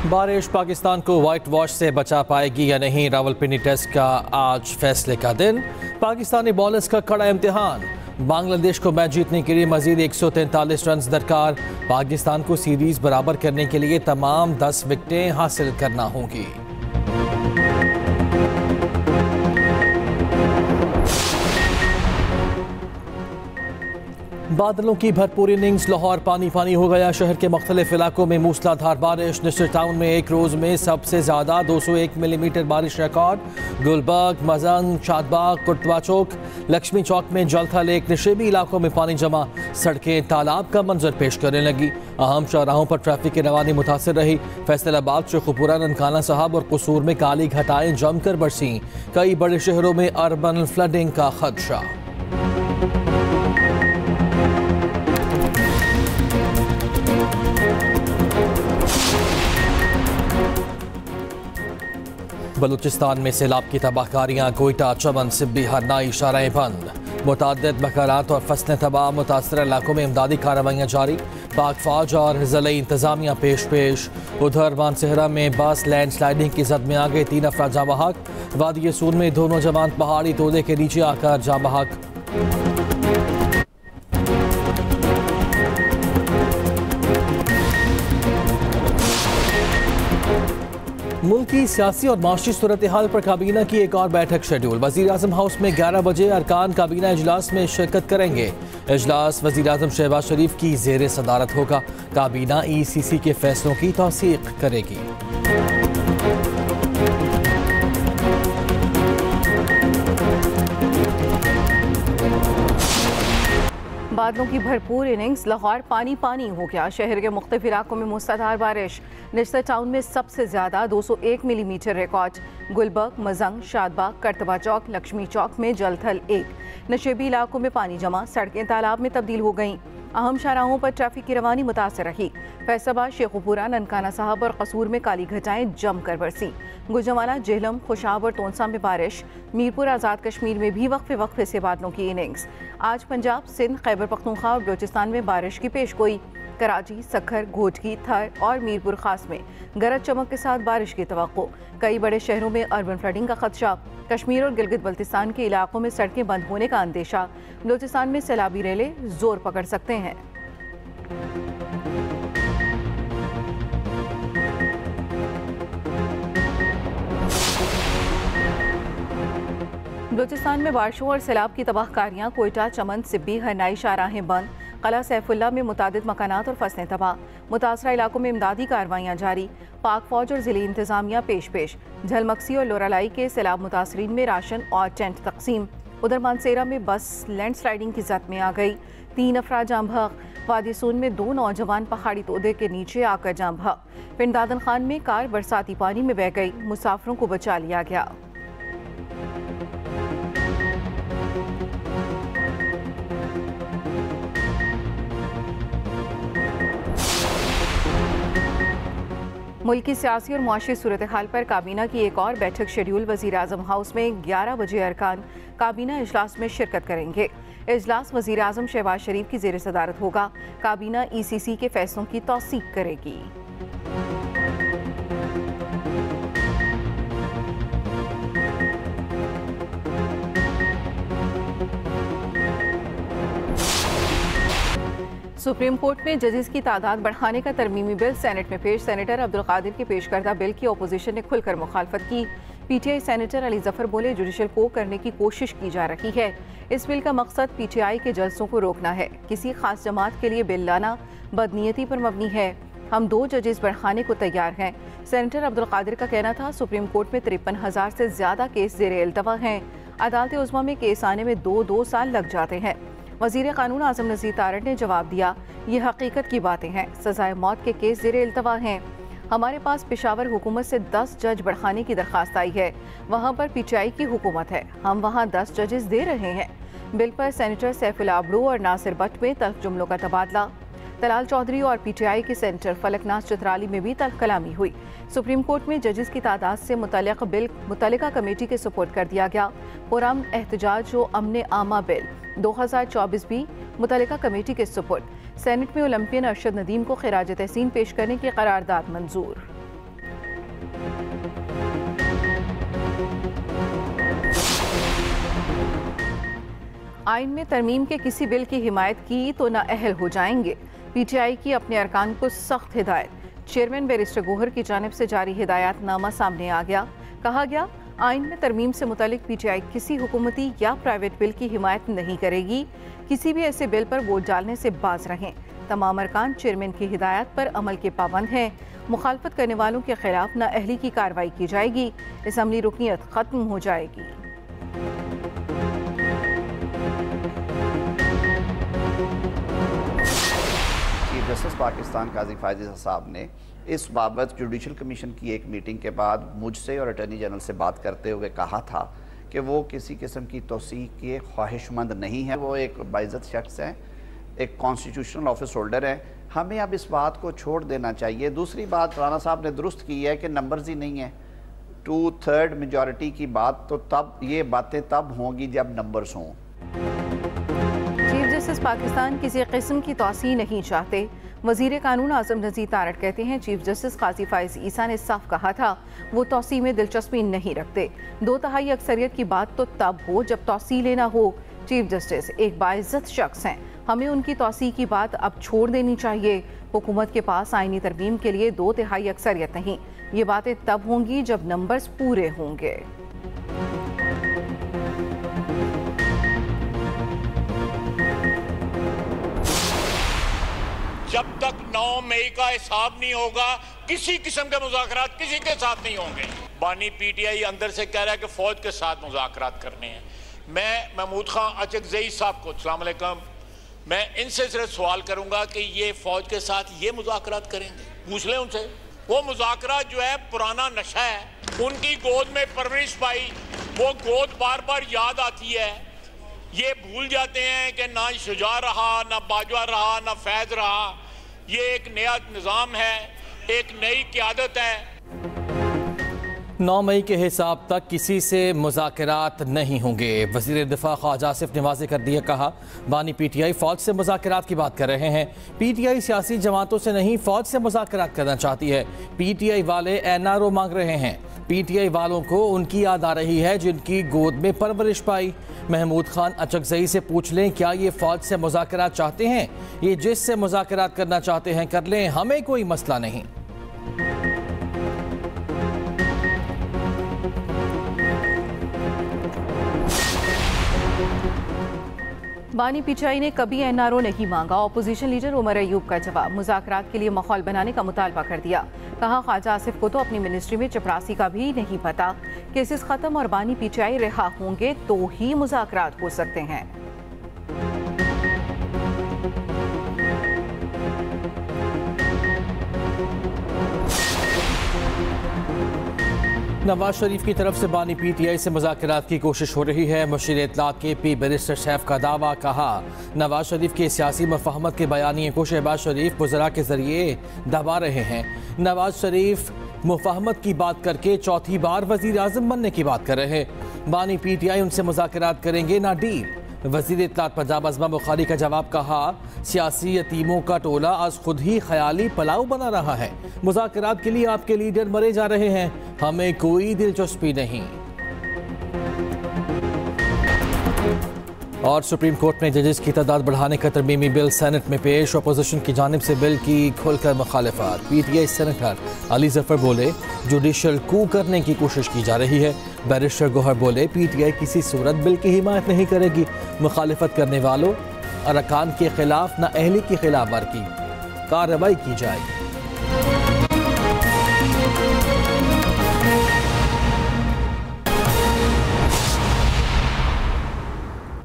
बारिश पाकिस्तान को white wash से बचा पाएगी या नहीं, रावलपिंडी टेस्ट का आज फैसले का दिन। पाकिस्तानी बॉलर्स का कड़ा इम्तिहान। बांग्लादेश को मैच जीतने के लिए मजीद 143 रन दरकार। पाकिस्तान को सीरीज बराबर करने के लिए तमाम 10 विकेटें हासिल करना होंगी। बादलों की भरपूर इनिंग्स, लाहौर पानी पानी हो गया। शहर के मुख्तलिफ इलाकों में मूसलाधार बारिश। निश्चित टाउन में एक रोज़ में सबसे ज़्यादा 201 मिलीमीटर बारिश रिकॉर्ड। गुलबर्ग, मजंग, शादबाग, कुर्तवा चौक, लक्ष्मी चौक में जल था लेक। नशेबी इलाकों में पानी जमा, सड़कें तालाब का मंजर पेश करने लगी। अहम शाहराहों पर ट्रैफिक की रवानी मुतासर रही। फैसलाबाद, शेखुपुरा, ननकाना साहब और कसूर में काली घटाएं जमकर बरसी। कई बड़े शहरों में अर्बन फ्लडिंग का खदशा। बलूचिस्तान में सैलाब की तबाहकारियाँ। कोयटा, चमन, सिब्बी, हरनाई शाराएं बंद। मुताद्दिद मकानात और फसलें तबाह। मुतासर इलाकों में इमदादी कार्रवाइयाँ जारी। पाक फौज और ज़िले इंतजामिया पेश। उधर मानसहरा में बस लैंड स्लाइडिंग की जद में आ गए, 3 अफराद जाँ बहक। वादी सून में 2 नौजवान पहाड़ी तोड़े के नीचे आकर जाँ बहक। मुल्क की सियासी और माशी सूरत हाल पर काबीना की एक और बैठक शेड्यूल। वज़ीर आज़म हाउस में 11 बजे अरकान काबीना इजलास में शिरकत करेंगे। इजलास वज़ीर आज़म शहबाज शरीफ की ज़ेर सदारत होगा। काबीना ECC के फैसलों की तौसीक करेगी। बादलों की भरपूर इनिंग्स, लाहौर पानी पानी हो गया। शहर के मुख्तलिफ इलाकों में मूसलाधार बारिश। निश्चित टाउन में सबसे ज़्यादा 201 मिलीमीटर रिकॉर्ड। गुलबर्ग, मजंग, शादबाग, करतबा चौक, लक्ष्मी चौक में जलथल 1। नशेबी इलाकों में पानी जमा, सड़कें तालाब में तब्दील हो गईं। अहम शाहराहों पर ट्रैफिक की रवानी मुतासर रही। फैसलाबाद, शेखुपुरा, ननकाना साहब और कसूर में काली घटाएं जमकर बरसी। गुजरांवाला, जेहलम, खुशाब और तोनसा में बारिश। मीरपुर, आज़ाद कश्मीर में भी वक्फे वक्फे से बादलों की इनिंग्स। आज पंजाब, सिंध, खैबर पख्तूनख्वा और बलूचिस्तान में बारिश की पेशगोई। कराची, सखर, घोटकी, थर और मीरपुर खास में गरज चमक के साथ बारिश की तवक्को। कई बड़े शहरों में अर्बन फ्लडिंग का खदशा। कश्मीर और गिलगित बल्तिस्तान के इलाकों में सड़कें बंद होने का अंदेशा। बलूचिस्तान में सैलाबी रेले जोर पकड़ सकते हैं। बलूचिस्तान में बारिशों और सैलाब की तबाहकारियाँ। कोयटा, चमन, सिब्बी, हरनाई शाहराहें बंद। कला सैफुल्ला में मुतादिद मकानात और फसलें तबाह। मुतासरा इलाकों में इमदादी कार्रवाइयाँ जारी। पाक फौज और ज़िले इंतजामिया पेश। झलमक्सी और लोरालाई के सैलाब मुतासरीन में राशन और टेंट तकसीम। उधर मानसेरा में बस लैंड स्लाइडिंग की जद में आ गई, 3 अफराद जाँ बहक। वादी सून में 2 नौजवान पहाड़ी तोदे के नीचे आकर जाँ बहक। पिंड दादन खान में कार बरसाती पानी में बह गई, मुसाफिरों को बचा लिया गया। मुल्क की सियासी और मुआशी सूरत हाल पर काबीना की एक और बैठक शेड्यूल। वज़ीर आज़म हाउस में 11 बजे अरकान काबीना इजलास में शिरकत करेंगे। इजलास वज़ीर आज़म शहबाज शरीफ की ज़ेर सदारत होगा। काबीना ECC के फैसलों की तौसीक करेगी। सुप्रीम कोर्ट में जजेस की तादाद बढ़ाने का तरमीमी बिल सेनेट में पेश। सेनेटर अब्दुल कादिर के पेश करदा बिल की अपोजिशन ने खुलकर मुखालफत की। PTI सेनेटर अली जफर बोले, जुडिशल को करने की कोशिश की जा रही है। इस बिल का मकसद PTI के जलसों को रोकना है। किसी खास जमात के लिए बिल लाना बदनीयती पर मबनी है। हम 2 जजेस बढ़ाने को तैयार हैं। सेनेटर अब्दुल कादिर का कहना था, सुप्रीम कोर्ट में 53,000 से ज़्यादा केस ज़ेर इल्तवा हैं। अदालत उज़्मा में केस आने में 2 साल लग जाते हैं। वज़ीर कानून आज़म नज़ीर तारड़ ने जवाब दिया, ये हकीकत की बातें हैं। सजाए मौत के केस ज़ेर इल्तवा हैं। हमारे पास पेशावर हुकूमत से 10 जज बढ़ाने की दरख्वास्त आई है। वहाँ पर PTI की हुकूमत है, हम वहाँ 10 जजेस दे रहे हैं। बिल पर सेनेटर सैफुल्ला अबड़ू और नासिर भट्ट में तल्ख जुमलों का तबादला। तलाल चौधरी और PTI के सेनेटर फलकनाथ चित्राली में भी तल्ख कलामी हुई। सुप्रीम कोर्ट में जजेस की तादाद से मुतल्लिक़ बिल मुतल्लिका कमेटी के सुपुर्द कर दिया गया। पुरअमन एहतजाज व अमन आमा बिल 2024 भी मुतल्लिका कमेटी के सुपुर्द। सेनेट में ओलंपियन अरशद नदीम को खिराज तहसीन पेश करने की करारदाद मंजूर। आइन में तरमीम के किसी बिल की हिमायत की तो नाअहल हो जाएंगे। पीटीआई की अपने अरकान को सख्त हिदायत। चेयरमैन बैरिस्टर गोहर की जानिब से जारी हिदायतनामा सामने आ गया। कहा गया, आइन में तरमीम से मुतालिक पीटीआई किसी हुकूमती या प्राइवेट बिल की हिमायत नहीं करेगी। किसी भी ऐसे बिल पर वोट डालने से बाज रहें। तमाम अरकान चेयरमैन की हिदायत पर अमल के पाबंद हैं। मुखालफत करने वालों के खिलाफ नाअहली की कार्रवाई की जाएगी। असम्बली रुकनियत खत्म हो जाएगी। चीफ जस्टिस पाकिस्तान काजी फायज़ साहब ने इस बाबत जुडिशल कमीशन की एक मीटिंग के बाद मुझसे और अटॉर्नी जनरल से बात करते हुए कहा था कि वो किसी किस्म की तोसी के ख्वाहिशमंद नहीं है। वो एक बाइज़्ज़त शख्स है, एक कॉन्स्टिट्यूशनल ऑफिस होल्डर है। हमें अब इस बात को छोड़ देना चाहिए। दूसरी बात राना साहब ने दुरुस्त की है कि नंबर्स ही नहीं है। 2/3 मेजॉरिटी की बात तो तब ये बातें तब होंगी जब नंबर्स हों। चीफ जस्टिस पाकिस्तान किसी किस्म की तोसी नहीं चाहते। वजीर कानून आजम नज़ीर तारड़ कहते हैं, चीफ जस्टिस काजी फाइज ईसा ने साफ कहा था वो तोसी में दिलचस्पी नहीं रखते। 2/3 अक्सरियत की बात तो तब हो जब तोसी लेना हो। चीफ जस्टिस एक बाइज्जत शख्स हैं, हमें उनकी तोसी की बात अब छोड़ देनी चाहिए। हुकूमत के पास आईनी तरमीम के लिए 2/3 अक्सरियत नहीं। ये बातें तब होंगी जब नंबर्स पूरे होंगे। जब तक 9 मई का हिसाब नहीं होगा, किसी किस्म के मुज़ाकरात किसी के साथ नहीं होंगे। बानी पीटीआई अंदर से कह रहा है कि फौज के साथ मुज़ाकरात करने हैं। मैं महमूद खां अचकज़ई साहब को अस्सलाम वालेकुम, मैं इनसे सिर्फ सवाल करूंगा कि ये फौज के साथ ये मुज़ाकरात करेंगे? पूछ लें उनसे। वो मुज़ाकरात जो है पुराना नशा है। उनकी गोद में परवरिश पाई, वो गोद बार बार याद आती है। ये भूल जाते हैं कि ना शुजा रहा, ना बाजवा रहा, ना फैज रहा। ये एक नया निज़ाम है, एक नई क़यादत है। 9 मई के हिसाब तक किसी से मुज़ाकरात नहीं होंगे। वज़ीर दिफा ख्वाजा आसिफ नवाज़ी कर दिया कहा, बानी पीटीआई फ़ौज से मुज़ाकरात की बात कर रहे हैं। पीटीआई सियासी जमातों से नहीं, फ़ौज से मुज़ाकरात करना चाहती है। पीटीआई वाले एनआरओ मांग रहे हैं। पीटीआई वालों को उनकी याद आ रही है जिनकी गोद में परवरिश पाई। महमूद खान अचकज़ई से पूछ लें, क्या ये फ़ौज से मुज़ाकरात चाहते हैं? ये जिससे मुज़ाकरात करना चाहते हैं कर लें, हमें कोई मसला नहीं। बानी पीटीआई ने कभी एनआरओ नहीं मांगा। अपोजिशन लीडर उमर अयूब का जवाब, मुज़ाकरात के लिए माहौल बनाने का मुतालबा कर दिया। कहा, ख्वाजा आसिफ को तो अपनी मिनिस्ट्री में चपरासी का भी नहीं पता। केसेस खत्म और बानी पीटीआई रिहा होंगे तो ही मुज़ाकरात हो सकते हैं। नवाज शरीफ की तरफ से बानी पीटीआई से मुज़ाकरात की कोशिश हो रही है। मुशीर इत्तलाक़ KP बैरिस्टर सैफ का दावा। कहा, नवाज शरीफ के सियासी मफाहमत के बयानिए को शहबाज शरीफ वज़रा के ज़रिए दबा रहे हैं। नवाज शरीफ मुफाहमत की बात करके चौथी बार वज़ीर आज़म बनने की बात कर रहे हैं। बानी पीटीआई उनसे मुज़ाकरात करेंगे ना डील। वज़ीर इत्तलाक़ पंजाब अज़मा बुखारी का जवाब। कहा, सियासी यतीमों का टोला आज खुद ही ख्याली पलाव बना रहा है। मुज़ाकरात के लिए आपके लीडर मरे जा रहे हैं, हमें कोई दिलचस्पी नहीं। और सुप्रीम कोर्ट में जजेस की तादाद बढ़ाने का तरमीमी बिल सेनेट में पेश। अपोजिशन की जानिब से बिल की खुलकर मुखालफत। पीटीआई सेनेटर अली जफर बोले, जुडिशल कू करने की कोशिश की जा रही है। बैरिस्टर गोहर बोले, पीटीआई किसी सूरत बिल की हिमायत नहीं करेगी। मुखालफत करने वालों अरकान के खिलाफ नाअहली की खिलाफ वर्जी कार्रवाई की जाएगी।